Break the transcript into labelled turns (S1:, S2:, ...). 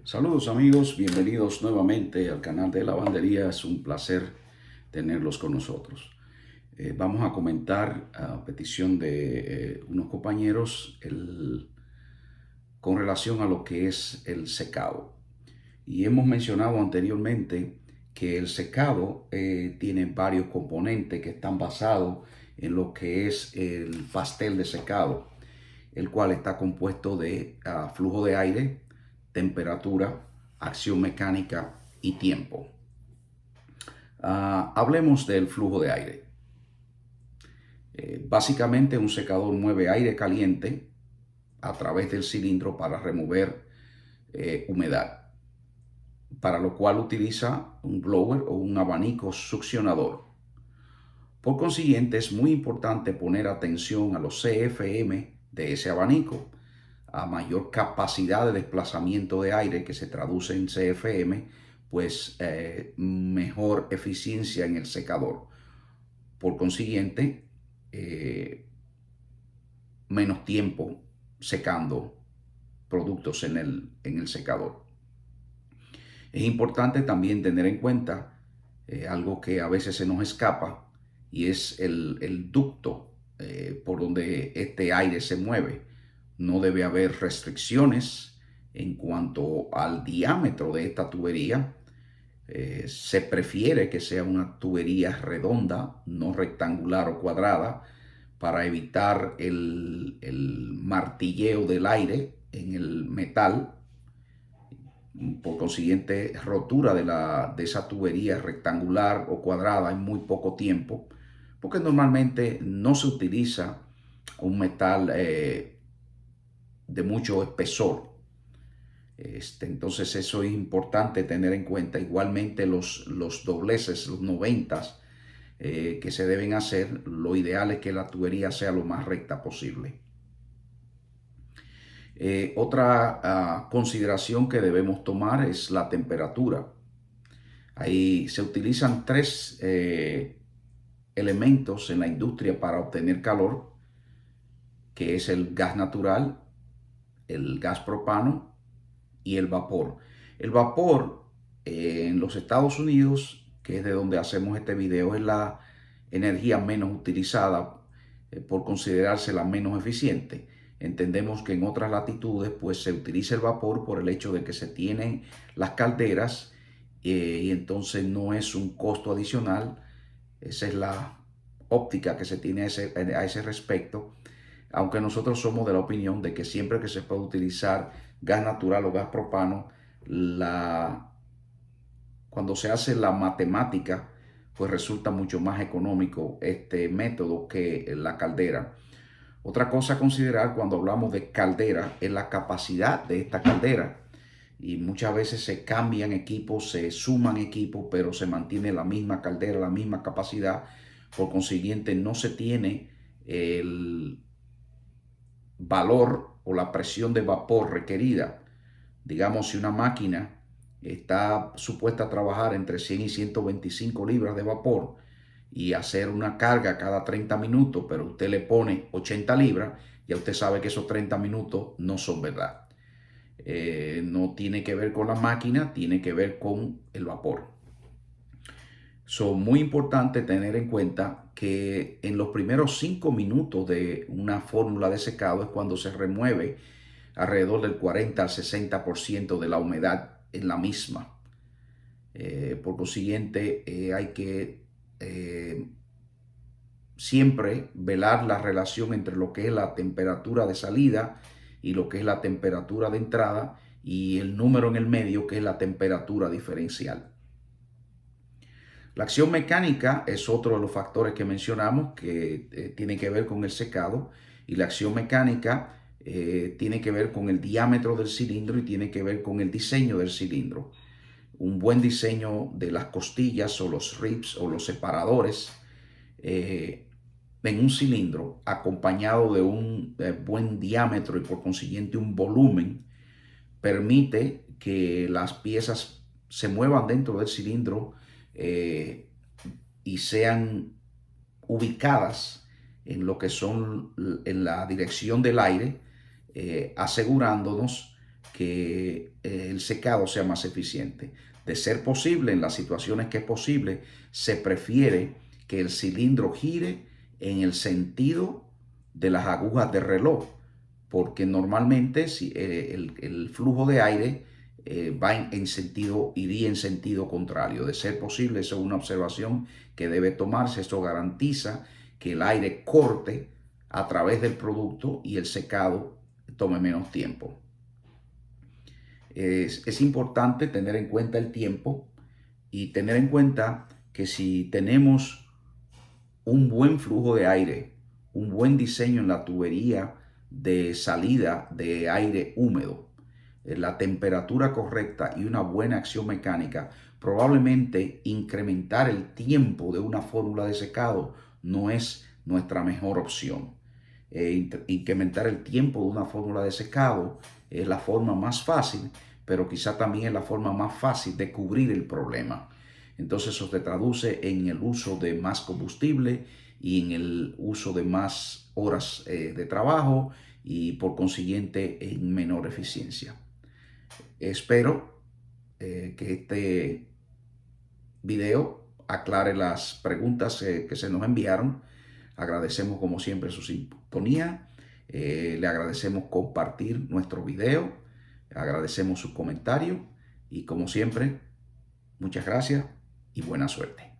S1: Saludos amigos, bienvenidos nuevamente al canal de Lavandería. Es un placer tenerlos con nosotros. Vamos a comentar a petición de unos compañeros con relación a lo que es el secado. Y hemos mencionado anteriormente que el secado tiene varios componentes que están basados en lo que es el pastel de secado, el cual está compuesto de flujo de aire, temperatura, acción mecánica y tiempo. Hablemos del flujo de aire. Básicamente un secador mueve aire caliente a través del cilindro para remover humedad, para lo cual utiliza un blower o un abanico succionador. Por consiguiente, es muy importante poner atención a los CFM de ese abanico. A mayor capacidad de desplazamiento de aire, que se traduce en CFM, pues mejor eficiencia en el secador. Por consiguiente, menos tiempo secando productos en el secador. Es importante también tener en cuenta algo que a veces se nos escapa, y es el ducto por donde este aire se mueve. No debe haber restricciones en cuanto al diámetro de esta tubería. Se prefiere que sea una tubería redonda, no rectangular o cuadrada, para evitar el martilleo del aire en el metal. Por consiguiente, rotura de esa tubería rectangular o cuadrada en muy poco tiempo, porque normalmente no se utiliza un metal de mucho espesor. Entonces eso es importante tener en cuenta. Igualmente los dobleces, los 90 que se deben hacer, lo ideal es que la tubería sea lo más recta posible. Otra consideración que debemos tomar es la temperatura. Ahí se utilizan tres elementos en la industria para obtener calor, que es el gas natural, el gas propano y el vapor. El vapor en los Estados Unidos, que es de donde hacemos este video, es la energía menos utilizada por considerarse la menos eficiente. Entendemos que en otras latitudes pues se utiliza el vapor por el hecho de que se tienen las calderas y entonces no es un costo adicional. Esa es la óptica que se tiene a ese respecto, aunque nosotros somos de la opinión de que siempre que se puede utilizar gas natural o gas propano, cuando se hace la matemática, pues resulta mucho más económico este método que la caldera. Otra cosa a considerar cuando hablamos de caldera es la capacidad de esta caldera. Y muchas veces se cambian equipos, se suman equipos, pero se mantiene la misma caldera, la misma capacidad. Por consiguiente, no se tiene el valor o la presión de vapor requerida. Digamos, si una máquina está supuesta a trabajar entre 100 y 125 libras de vapor y hacer una carga cada 30 minutos, pero usted le pone 80 libras, ya usted sabe que esos 30 minutos no son verdad. No tiene que ver con la máquina, tiene que ver con el vapor. Muy importante tener en cuenta que en los primeros 5 minutos de una fórmula de secado es cuando se remueve alrededor del 40 al 60% de la humedad en la misma. Por consiguiente, hay que siempre velar la relación entre lo que es la temperatura de salida y lo que es la temperatura de entrada, y el número en el medio, que es la temperatura diferencial. La acción mecánica es otro de los factores que mencionamos que tiene que ver con el secado, y la acción mecánica tiene que ver con el diámetro del cilindro y tiene que ver con el diseño del cilindro. Un buen diseño de las costillas o los ribs o los separadores en un cilindro, acompañado de un buen diámetro y por consiguiente un volumen, permite que las piezas se muevan dentro del cilindro y sean ubicadas en lo que son en la dirección del aire, asegurándonos que el secado sea más eficiente. De ser posible, en las situaciones que es posible, se prefiere que el cilindro gire en el sentido de las agujas de reloj, porque normalmente si, el flujo de aire va iría en sentido contrario. De ser posible, eso es una observación que debe tomarse. Esto garantiza que el aire corte a través del producto y el secado tome menos tiempo. Es importante tener en cuenta el tiempo y tener en cuenta que si tenemos un buen flujo de aire, un buen diseño en la tubería de salida de aire húmedo, la temperatura correcta y una buena acción mecánica, probablemente incrementar el tiempo de una fórmula de secado no es nuestra mejor opción. Incrementar el tiempo de una fórmula de secado es la forma más fácil, pero quizá también es la forma más fácil de cubrir el problema. Entonces eso se traduce en el uso de más combustible y en el uso de más horas de trabajo y por consiguiente en menor eficiencia. Espero que este video aclare las preguntas que se nos enviaron. Agradecemos como siempre su sintonía. Le agradecemos compartir nuestro video. Agradecemos sus comentarios y como siempre, muchas gracias y buena suerte.